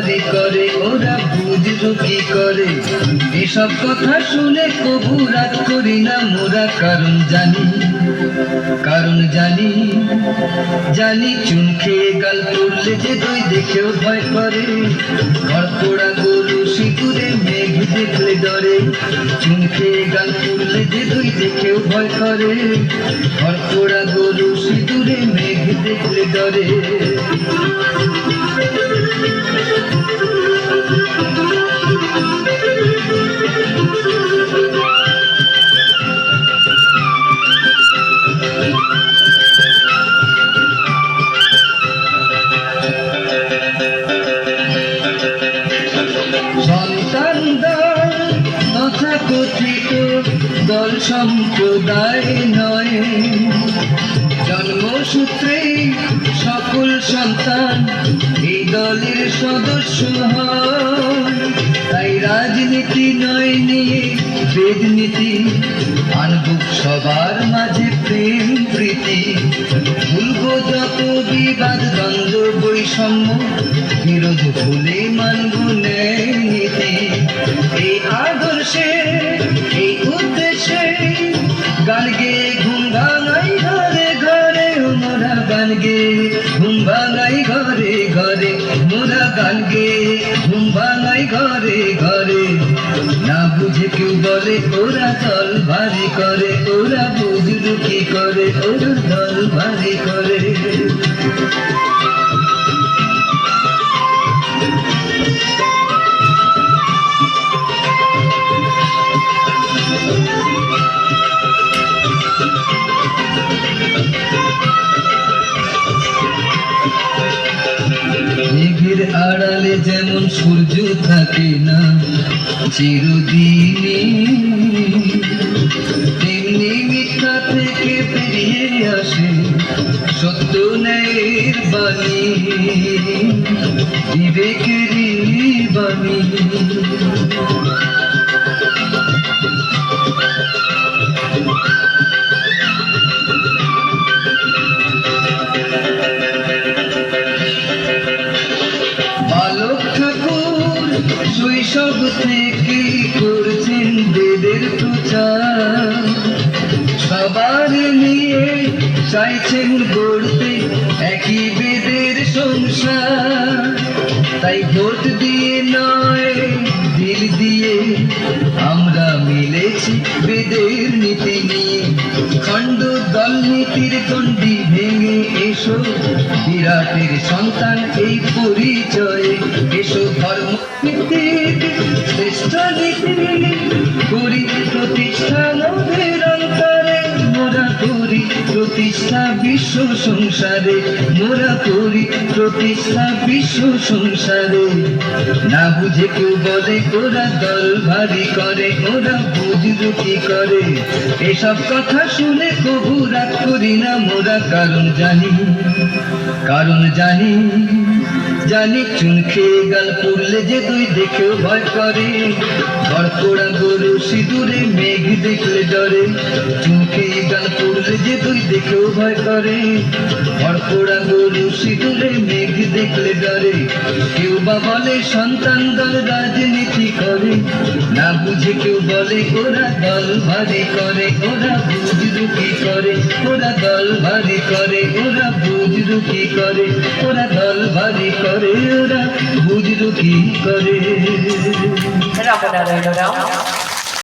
ভারী করে, ওরা বুঝলো কি করে। এসব কথা শুনে কবু রাগ করি না মোরা, কারণ জানি, কারণ জানি, জানি চুন খেয়ে গাল পড়লে যে দই দেখেও ভয় করে। ঘর পোড়া গরু সিঁদুরে মেঘ দেখলে ডরে, চুন খেয়ে গাল পড়লে যে দই দেখেও ভয় করে। ঘর পোড়া গরু সিঁদুরে মেঘ দেখলে ডরে। সন্তান দল তথাকথিত দল সম্প্রদায় নয়, জন্মসূত্রে সকল সন্তান এই দলের সদস্য হয়। তাই রাজনীতি নয় নিয়ে বেদনীতি, আনবো সবার মাঝে প্রেম প্রীতি। ভুলবো যত বিবাদ দ্বন্দ্ব বৈষম্য, বিরোধ ভুলে মানব ন্যায় নীতি। এই আদর্শে এই উদ্দেশ্যে গান গেয়ে ঘুম ভাঙাই ঘরে ঘরে, মোরা গান গেয়ে ঘুম ভাঙাই ঘরে ঘরে, মোরা গান গেয়ে ঘুম ভাঙাই ঘরে ঘরে। না বুঝে কেউ বলে ওরা দল ভারী করে, ওরা বুঝলো কি করে, ওরা দল ভারী করে। মেঘের আড়ালে যেমন সূর্য থাকে না চিরদিনে, তেমনি মিথ্যা থেকে বেরিয়ে আসে সত্য ন্যায়ের বাণী, বিবেকেরই বাণী। বালক ঠাকুর শৈশব থেকে করছেন বেদের প্রচার, সবার নিয়ে চাইছেন গড়তে একই বেদের সংসার। তাই ভোট দিয়ে নয় দিল দিয়ে আমরা মিলেছি বেদের নীতি নিয়ে। খণ্ড দল নীতির গণ্ডি ভেঙে এসো, বিরাটের সন্তান এই পরিচয়ে এসো। ধর্ম নীতির শ্রেষ্ঠ নীতি করি প্রতিষ্ঠা মোদের অন্তরে, মোরা করি প্রতিষ্ঠা বিশ্ব সংসারে, মোরা করি প্রতিষ্ঠা বিশ্ব সংসারে। না বুঝে কেউ বলে ওরা দল ভারী করে, ওরা বুঝলো কি করে। এসব কথা শুনে কবু রাগ করি না মোরা, কারণ জানি, কারণ জানি, জানি চুন খেয়ে গাল পড়লে যে দই দেখেও ভয় করে। ঘর পোড়া গরু সিঁদুরে মেঘ দেখলে ডরে, চুন খেয়ে গাল পড়লে যে দই দেখেও ভয় করে। ঘর পোড়া গরু সিঁদুরে মেঘ দেখলে ডরে। কেউ বা বলে সন্তান দল রাজনীতি করে, না বুঝে কেউ বলে ওরা দল ভারী করে, ওরা বুঝলো কি করে, ওরা দল ভারী করে, ওরা বুঝলো কি করে, ওরা দল ভারী করে, ওরা বুঝলো কি করে। রাম নারায়ণ রাম।